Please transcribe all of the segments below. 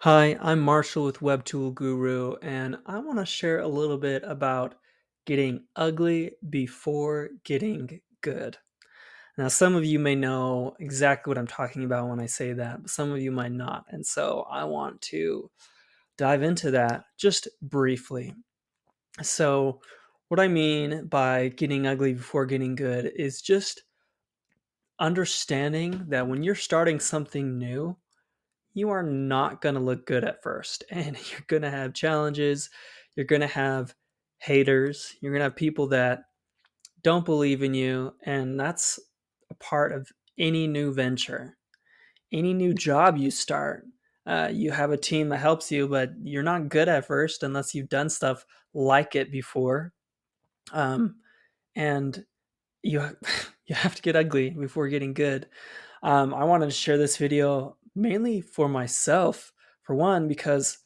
Hi, I'm Marshall with Web Tool Guru, and I want to share a little bit about getting ugly before getting good. Now, some of you may know exactly what I'm talking about when I say that, but some of you might not. And so I want to dive into that just briefly. So, what I mean by getting ugly before getting good is just understanding that when you're starting something new, you are not going to look good at first and you're going to have challenges. You're going to have haters. You're going to have people that don't believe in you. And that's a part of any new venture, any new job you start. You have a team that helps you, but you're not good at first unless you've done stuff like it before. And you you have to get ugly before getting good. I wanted to share this video mainly for myself, for one, because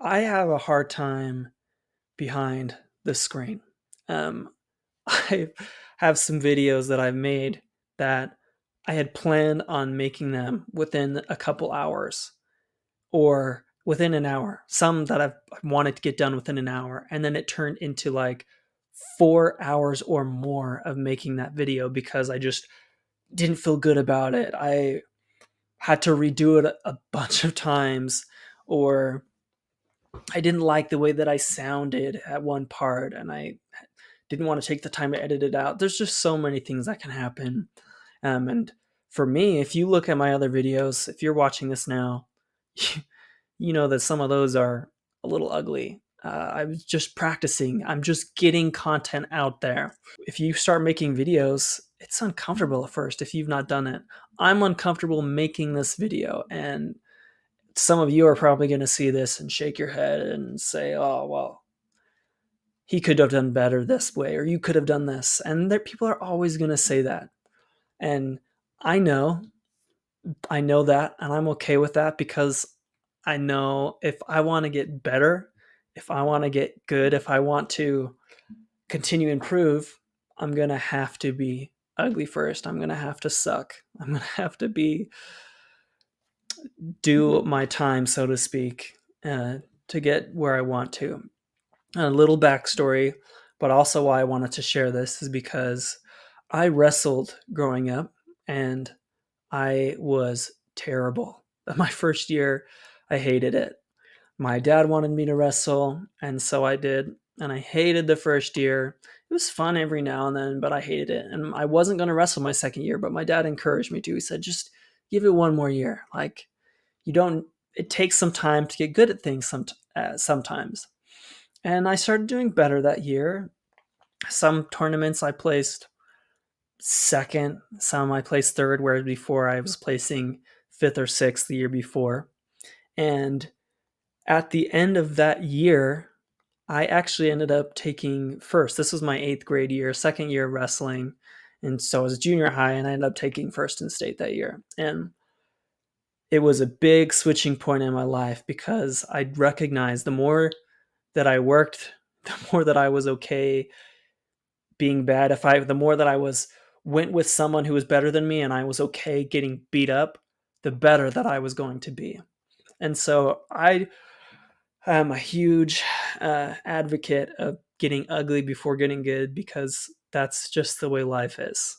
I have a hard time behind the screen. Um, I have some videos that I've made that I had planned on making them within a couple hours or within an hour. Some that I've wanted to get done within an hour, and then it turned into like 4 hours or more of making that video because I just didn't feel good about it. I had to redo it a bunch of times, or I didn't like the way that I sounded at one part and I didn't want to take the time to edit it out. There's just so many things that can happen. And for me, if you look at my other videos, if you're watching this now, you know that some of those are a little ugly. I was just practicing. I'm just getting content out there. If you start making videos, it's uncomfortable at first if you've not done it. I'm uncomfortable making this video, and some of you are probably going to see this and shake your head and say, "Oh, well, he could have done better this way, or you could have done this." And there, people are always going to say that. And I know, I know that, and I'm okay with that because I know if I want to get better, if I want to get good, if I want to continue to improve, I'm going to have to be ugly first. I'm going to have to suck. I'm going to have to do my time, so to speak, to get where I want to. A little backstory, but also why I wanted to share this is because I wrestled growing up and I was terrible. My first year, I hated it. My dad wanted me to wrestle, and so I did. And I hated the first year. It was fun every now and then, but I hated it. And I wasn't going to wrestle my second year, but my dad encouraged me to. He said, just give it one more year. Like, you don't, it takes some time to get good at things sometimes. And I started doing better that year. Some tournaments I placed second, some I placed third, whereas before I was placing fifth or sixth the year before. And at the end of that year, I actually ended up taking first. This was my eighth grade year, second year of wrestling. And so I was junior high, and I ended up taking first in state that year. And it was a big switching point in my life because I recognized the more that I worked, the more that I was okay being bad. The more that I was went with someone who was better than me and I was okay getting beat up, the better that I was going to be. And so I am a huge advocate of getting ugly before getting good because that's just the way life is.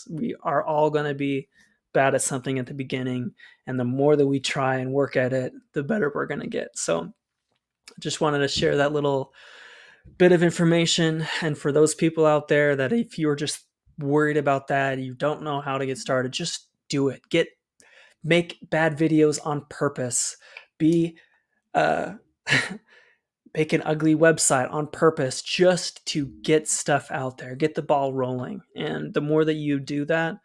We are all going to be bad at something at the beginning, and the more that we try and work at it, the better we're going to get. So I just wanted to share that little bit of information. And for those people out there that if you're just worried about that, you don't know how to get started, just do it. Make bad videos on purpose. Be uh make an ugly website on purpose just to get stuff out there, get the ball rolling. And the more that you do that,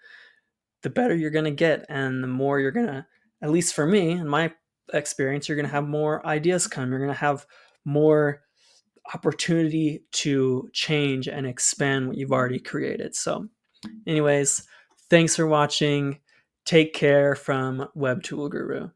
the better you're going to get. And the more you're going to, at least for me, in my experience, you're going to have more ideas come. You're going to have more opportunity to change and expand what you've already created. So, anyways, thanks for watching. Take care from Web Tool Guru.